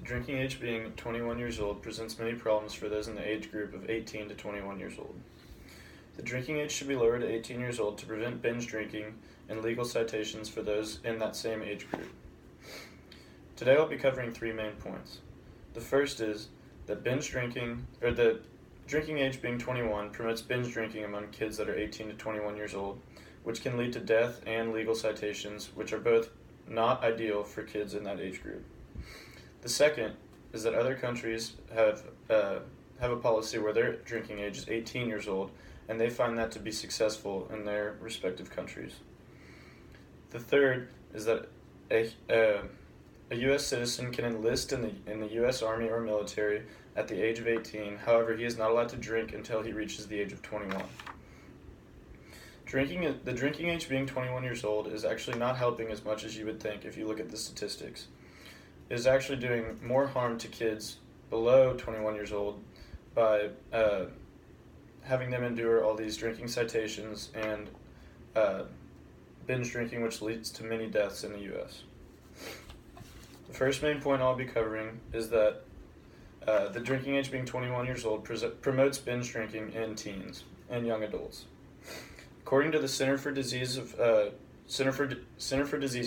Drinking age being 21 years old presents many problems for those in the age group of 18 to 21 years old. The drinking age should be lowered to 18 years old to prevent binge drinking and legal citations for those in that same age group. Today I'll be covering three main points. The first is that the drinking age being 21 promotes binge drinking among kids that are 18 to 21 years old, which can lead to death and legal citations, which are both not ideal for kids in that age group. The second is that other countries have a policy where their drinking age is 18 years old, and they find that to be successful in their respective countries. The third is that a U.S. citizen can enlist in the U.S. Army or military at the age of 18. However, he is not allowed to drink until he reaches the age of 21. The drinking age being 21 years old is actually not helping as much as you would think if you look at the statistics. It is actually doing more harm to kids below 21 years old by having them endure all these drinking citations and binge drinking, which leads to many deaths in the U.S. The first main point I'll be covering is that the drinking age being 21 years old promotes binge drinking in teens and young adults. According to the Center for Disease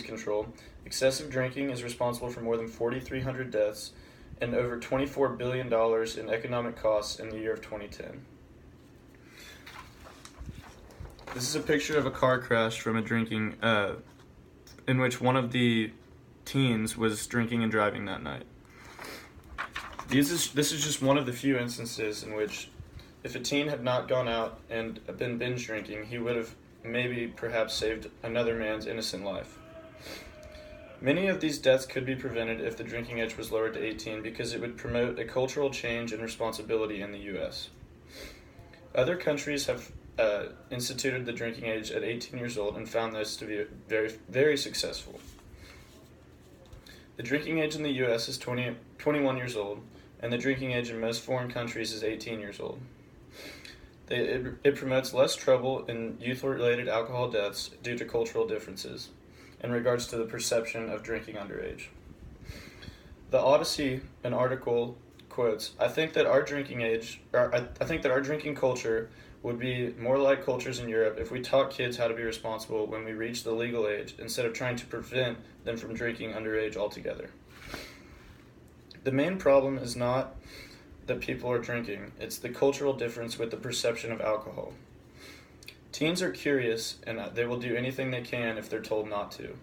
Control, excessive drinking is responsible for more than 4,300 deaths and over $24 billion in economic costs in the year of 2010. This is a picture of a car crash from a drinking, in which one of the teens was drinking and driving that night. This is just one of the few instances in which, if a teen had not gone out and been binge drinking, he would have perhaps saved another man's innocent life. Many of these deaths could be prevented if the drinking age was lowered to 18 because it would promote a cultural change and responsibility in the U.S. Other countries have instituted the drinking age at 18 years old and found this to be very, very successful. The drinking age in the U.S. is 21 years old, and the drinking age in most foreign countries is 18 years old. It promotes less trouble in youth-related alcohol deaths due to cultural differences in regards to the perception of drinking underage. The Odyssey, an article, quotes, I think that our drinking culture would be more like cultures in Europe if we taught kids how to be responsible when we reach the legal age instead of trying to prevent them from drinking underage altogether. The main problem is not that people are drinking, it's the cultural difference with the perception of alcohol. Teens are curious and they will do anything they can if they're told not to.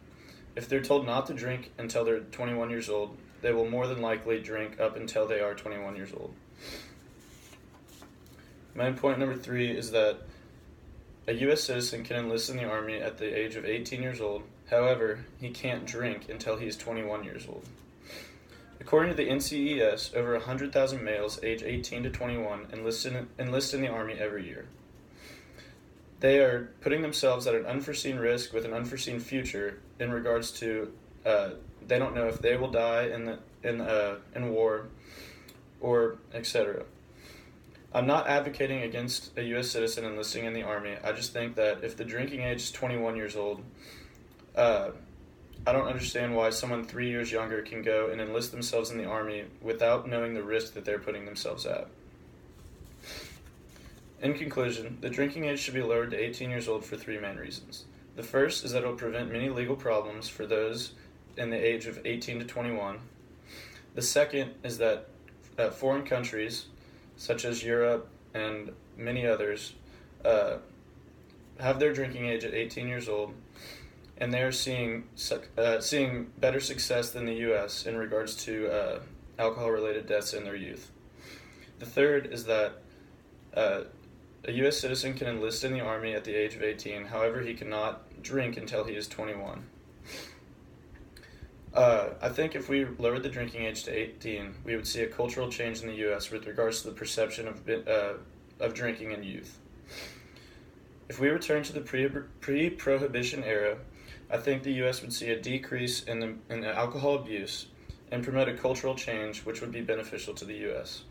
If they're told not to drink until they're 21 years old, they will more than likely drink up until they are 21 years old. Main point number 3 is that a U.S. citizen can enlist in the Army at the age of 18 years old. However, he can't drink until he is 21 years old. According to the NCES, over 100,000 males age 18 to 21 enlist in the Army every year. They are putting themselves at an unforeseen risk with an unforeseen future in regards to they don't know if they will die in war or etc. I'm not advocating against a U.S. citizen enlisting in the Army. I just think that if the drinking age is 21 years old, I don't understand why someone 3 years younger can go and enlist themselves in the Army without knowing the risk that they're putting themselves at. In conclusion, the drinking age should be lowered to 18 years old for three main reasons. The first is that it will prevent many legal problems for those in the age of 18 to 21. The second is that foreign countries, such as Europe and many others, have their drinking age at 18 years old, and they are seeing better success than the U.S. in regards to alcohol-related deaths in their youth. The third is that a U.S. citizen can enlist in the Army at the age of 18, however, he cannot drink until he is 21. I think if we lowered the drinking age to 18, we would see a cultural change in the U.S. with regards to the perception of drinking in youth. If we return to the pre-prohibition era, I think the U.S. would see a decrease in the alcohol abuse and promote a cultural change which would be beneficial to the U.S.